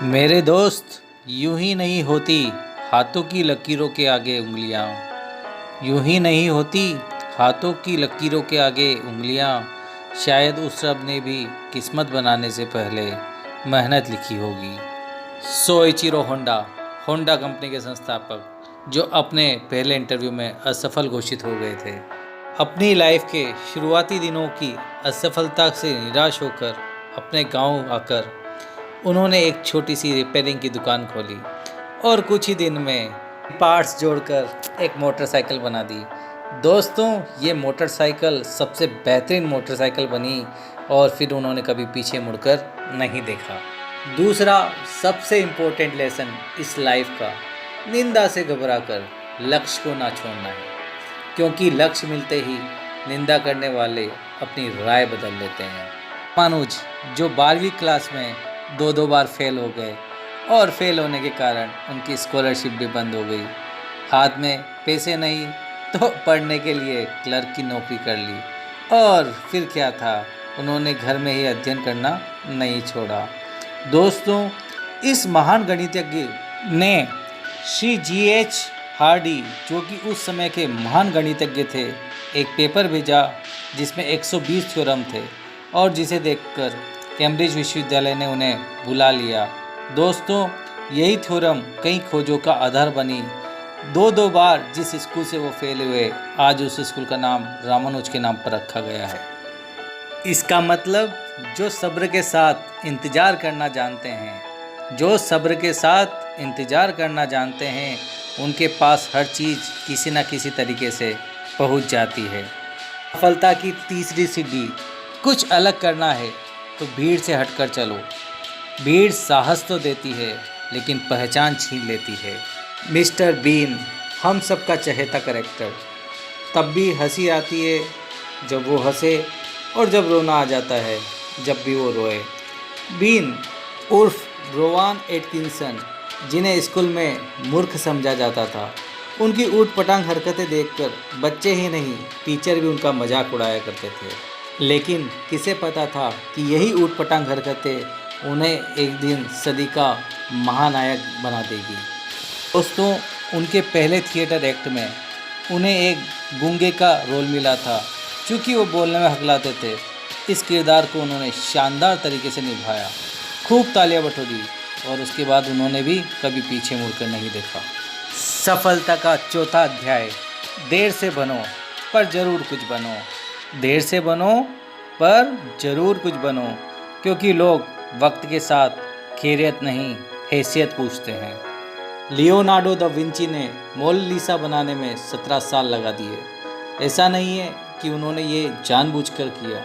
मेरे दोस्त, यूं ही नहीं होती हाथों की लकीरों के आगे उंगलियां। यूं ही नहीं होती हाथों की लकीरों के आगे उंगलियां। शायद उस रब ने भी किस्मत बनाने से पहले मेहनत लिखी होगी। सोइचिरो होंडा, होंडा कंपनी के संस्थापक, जो अपने पहले इंटरव्यू में असफल घोषित हो गए थे। अपनी लाइफ के शुरुआती दिनों की असफलता से निराश होकर अपने गांव आकर उन्होंने एक छोटी सी रिपेयरिंग की दुकान खोली और कुछ ही दिन में पार्ट्स जोड़कर एक मोटरसाइकिल बना दी। दोस्तों, ये मोटरसाइकिल सबसे बेहतरीन मोटरसाइकिल बनी और फिर उन्होंने कभी पीछे मुड़कर नहीं देखा। दूसरा सबसे इम्पोर्टेंट लेसन इस लाइफ का, निंदा से घबराकर लक्ष्य को ना छोड़ना है, क्योंकि लक्ष्य मिलते ही निंदा करने वाले अपनी राय बदल लेते हैं। मानुज, जो 12वीं क्लास में दो बार फेल हो गए और फेल होने के कारण उनकी स्कॉलरशिप भी बंद हो गई। हाथ में पैसे नहीं तो पढ़ने के लिए क्लर्क की नौकरी कर ली और फिर क्या था, उन्होंने घर में ही अध्ययन करना नहीं छोड़ा। दोस्तों, इस महान गणितज्ञ ने श्री G.H. हार्डी, जो कि उस समय के महान गणितज्ञ थे, एक पेपर भेजा जिसमें 120 थ्योरम थे और जिसे देखकर कैम्ब्रिज विश्वविद्यालय ने उन्हें बुला लिया। दोस्तों, यही थ्योरम कई खोजों का आधार बनी। दो बार जिस स्कूल से वो फेल हुए, आज उस स्कूल का नाम रामानुज के नाम पर रखा गया है। इसका मतलब, जो सब्र के साथ इंतज़ार करना जानते हैं, जो सब्र के साथ इंतज़ार करना जानते हैं, उनके पास हर चीज़ किसी न किसी तरीके से पहुंच जाती है। सफलता की तीसरी सीढ़ी, कुछ अलग करना है तो भीड़ से हटकर चलो। भीड़ साहस तो देती है लेकिन पहचान छीन लेती है। मिस्टर बीन, हम सबका चहेता कैरेक्टर, तब भी हंसी आती है जब वो हंसे और जब रोना आ जाता है जब भी वो रोए। बीन उर्फ रोवान एटकिंसन, जिन्हें स्कूल में मूर्ख समझा जाता था, उनकी ऊट पटांग हरकतें देखकर बच्चे ही नहीं टीचर भी उनका मजाक उड़ाया करते थे। लेकिन किसे पता था कि यही ऊट पटांग हरकतें उन्हें एक दिन सदी का महानायक बना देगी। दोस्तों, उनके पहले थिएटर एक्ट में उन्हें एक गूंगे का रोल मिला था। चूँकि वो बोलने में हकलाते थे, इस किरदार को उन्होंने शानदार तरीके से निभाया, खूब तालियां बटोरी और उसके बाद उन्होंने भी कभी पीछे मुड़कर नहीं देखा। सफलता का चौथा अध्याय, देर से बनो पर ज़रूर कुछ बनो। देर से बनो पर ज़रूर कुछ बनो, क्योंकि लोग वक्त के साथ खैरियत नहीं हैसियत पूछते हैं। लियोनार्डो दा विंची ने मोनालिसा बनाने में 17 साल लगा दिए। ऐसा नहीं है कि उन्होंने ये जानबूझकर किया।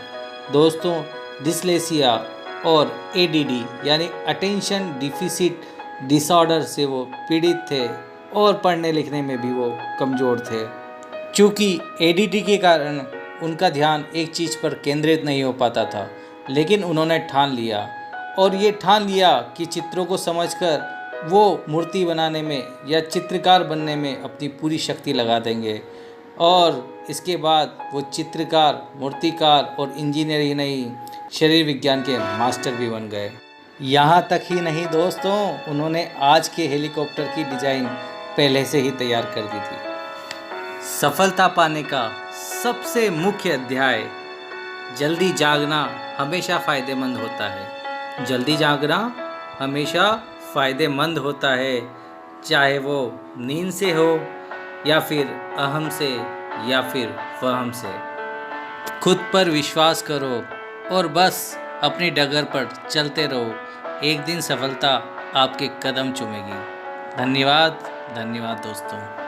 दोस्तों, डिस्लेक्सिया और ADD यानी अटेंशन डिफिसिट डिसऑर्डर से वो पीड़ित थे और पढ़ने लिखने में भी वो कमज़ोर थे। चूँकि ADD के कारण उनका ध्यान एक चीज़ पर केंद्रित नहीं हो पाता था, लेकिन उन्होंने ठान लिया और ये ठान लिया कि चित्रों को समझकर वो मूर्ति बनाने में या चित्रकार बनने में अपनी पूरी शक्ति लगा देंगे और इसके बाद वो चित्रकार, मूर्तिकार और इंजीनियर ही नहीं, शरीर विज्ञान के मास्टर भी बन गए। यहाँ तक ही नहीं दोस्तों, उन्होंने आज के हेलीकॉप्टर की डिज़ाइन पहले से ही तैयार कर दी थी। सफलता पाने का सबसे मुख्य अध्याय, जल्दी जागना हमेशा फ़ायदेमंद होता है। जल्दी जागना हमेशा फ़ायदेमंद होता है, चाहे वो नींद से हो या फिर अहम से या फिर वहम से। खुद पर विश्वास करो और बस अपनी डगर पर चलते रहो। एक दिन सफलता आपके कदम चूमेगी। धन्यवाद, धन्यवाद दोस्तों।